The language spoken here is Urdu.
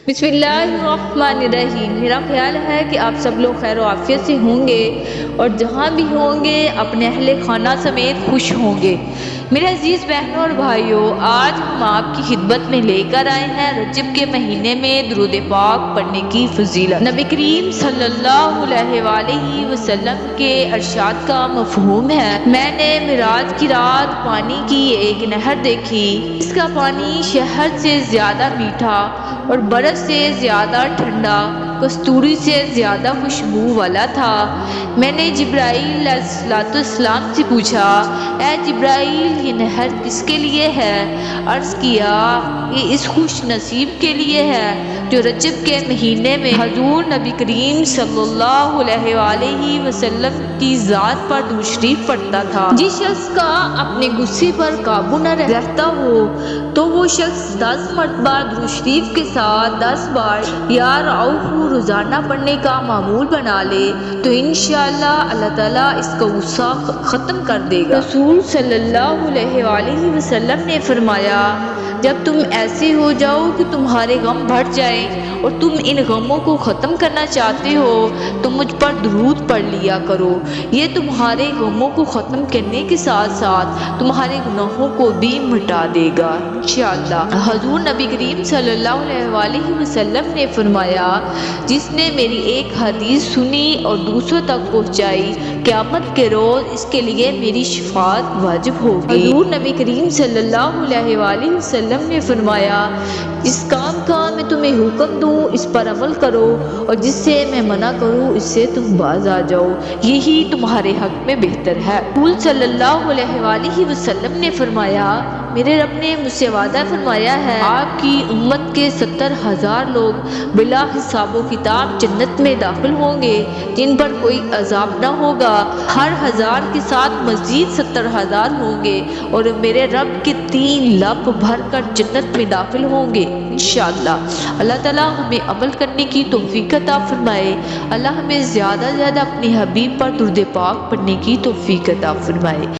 بسم اللہ الرحمن الرحیم۔ میرا خیال ہے کہ آپ سب لوگ خیر و عافیت سے ہوں گے اور جہاں بھی ہوں گے اپنے اہل خانہ سمیت خوش ہوں گے۔ میرے عزیز بہنوں اور بھائیوں، آج ہم آپ کی خدمت میں لے کر آئے ہیں رجب کے مہینے میں درود پاک پڑھنے کی فضیلت۔ نبی کریم صلی اللہ علیہ وآلہ وسلم کے ارشاد کا مفہوم ہے، میں نے معراج کی رات پانی کی ایک نہر دیکھی، اس کا پانی شہد سے زیادہ میٹھا اور برف سے زیادہ ٹھنڈا، کستوری سے زیادہ خوشبو والا تھا۔ میں نے جبرائیل علیہ السلام سے پوچھا، اے جبرائیل، یہ نہر کس کے لیے ہے؟ عرض کیا، یہ اس خوش نصیب کے لیے ہے جو رجب کے مہینے میں حضور نبی کریم صلی اللہ علیہ وآلہ وسلم کی ذات پر درود شریف پڑھتا تھا۔ جس شخص کا اپنے غصے پر قابو نہ رہتا ہو تو وہ شخص 10 مرتبہ درود شریف کے ساتھ 10 بار یا رؤوف روزانہ پڑھنے کا معمول بنا لے تو انشاءاللہ اللہ تعالیٰ اس کا غصہ ختم کر دے گا۔ رسول صلی اللہ علیہ وآلہ وسلم نے فرمایا، جب تم ایسے ہو جاؤ کہ تمہارے غم بڑھ جائیں اور تم ان غموں کو ختم کرنا چاہتے ہو تو مجھ پر درود پڑھ لیا کرو، یہ تمہارے غموں کو ختم کرنے کے ساتھ ساتھ تمہارے گناہوں کو بھی مٹا دے گا انشاءاللہ۔ حضور نبی کریم صلی اللہ علیہ وآلہ وسلم نے فرمایا، جس نے میری ایک حدیث سنی اور دوسروں تک پہنچائی، قیامت کے روز اس کے لیے میری شفاعت واجب ہوگی۔ حضور نبی کریم صلی اللہ علیہ وآلہ وسلم نے فرمایا، جس کام کا میں تمہیں حکم دوں اس پر عمل کرو اور جس سے میں منع کروں اس سے تم باز آ جاؤ، یہی تمہارے حق میں بہتر ہے۔ رسول صلی اللہ علیہ وآلہ وسلم نے فرمایا، میرے رب نے مجھ سے وعدہ فرمایا ہے، آپ کی امت کے 70,000 لوگ بلا حساب و کتاب جنت میں داخل ہوں گے جن پر کوئی عذاب نہ ہوگا، ہر 1000 کے ساتھ مزید 70,000 ہوں گے اور میرے رب کے 3 لب بھر کر جنت میں داخل ہوں گے انشاءاللہ۔ اللہ تعالیٰ ہمیں عمل کرنے کی توفیق عطا فرمائے۔ اللہ ہمیں زیادہ سے زیادہ اپنے حبیب پر درود پاک پڑھنے کی توفیق عطا فرمائے۔